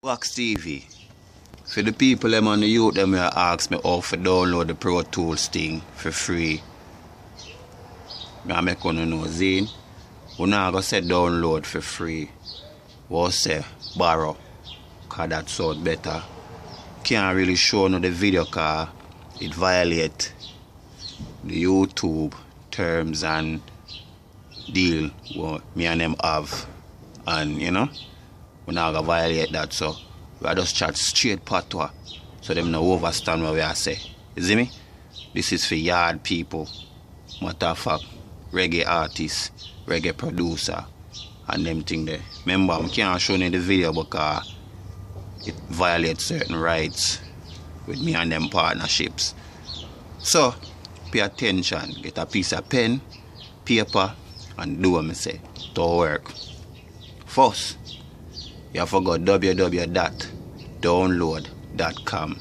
Wax TV. For the people them on the youth them will ask me how to download the Pro Tools thing for free. I make one know Zane. We not go say download for free. We say borrow. Cause that sound better. Can't really show no the video cause it violate the YouTube terms and deal what me and them have. And you know, we not gonna violate that, so we just chat straight patois so them no understand what we are say. You see me? This is for yard people, matter of fact, reggae artists, reggae producer, and them thing there. Remember, I can't show you the video because it violates certain rights with me and them partnerships. So, pay attention, get a piece of pen, paper, and do what I say to work. First, you have to go www.download.com.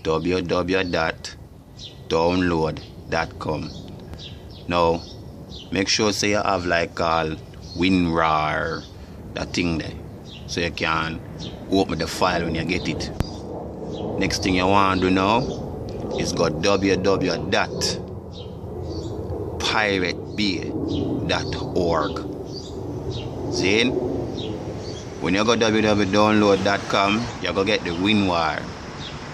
www.download.com. Now, make sure say you have like all WinRAR, that thing there, so you can open the file when you get it. Next thing you want to do now is go www.piratebay.org. See? When you go www.download.com, you go get the WinRAR,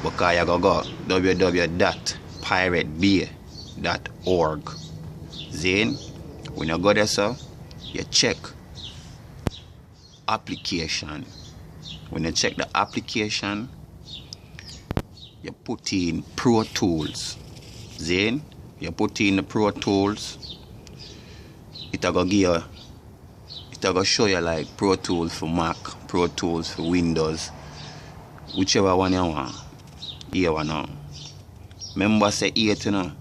because you go www.piratebay.org. Then, when you go there, so you check application. When you check the application, you put in Pro Tools. Then, you put in the Pro Tools. It'll show you like Pro Tools for Mac, Pro Tools for Windows, whichever one you want. Here one now. Remember say 8, you know,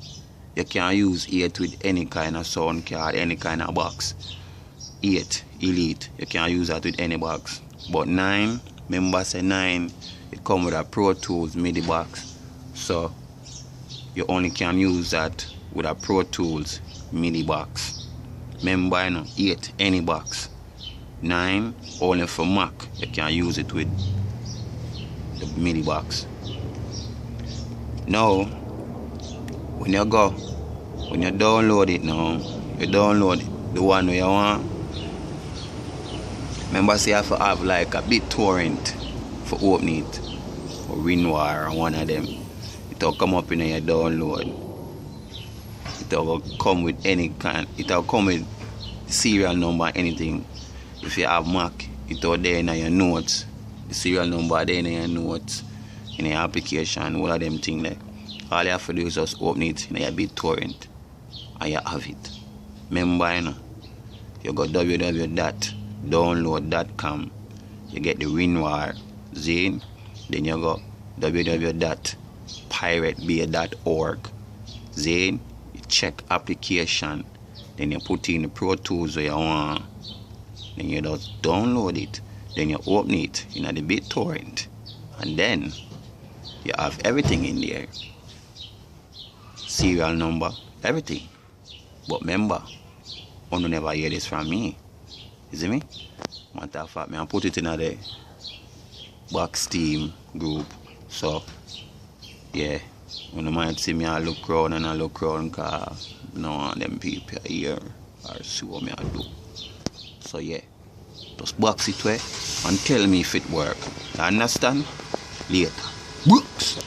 you can use 8 with any kind of sound card, any kind of box. 8, Elite, you can use that with any box. But 9, remember say 9, it comes with a Pro Tools MIDI box. So you only can use that with a Pro Tools MIDI box. Remember, you know, 8, any box. 9, only for Mac, you can use it with the MIDI box. Now, when you download it now, you download the one you want. Remember, say you have to have like a BitTorrent for opening it, or WinRAR, or one of them. It'll come up in your download. It'll come with any kind. It'll come with serial number, anything. If you have Mac, it'll there in your notes. The serial number there in your notes, in your application, all of them things there. All you have to do is just open it in your BitTorrent and you have it. Remember, you know, you go www.download.com, you get the WinRAR, Zane, then you go www.piratebay.org, Zane, you check application, then you put in the Pro Tools where you want, then you just download it, then you open it in the BitTorrent, and then you have everything in there. Serial number, everything. But remember, you never hear this from me. You see me? Matter of fact, I put it in the box team group. So, yeah, you might see me I look around and I look around because you don't want them people here or see what I do. So, yeah, just box it away and tell me if it works. You understand? Later. Books.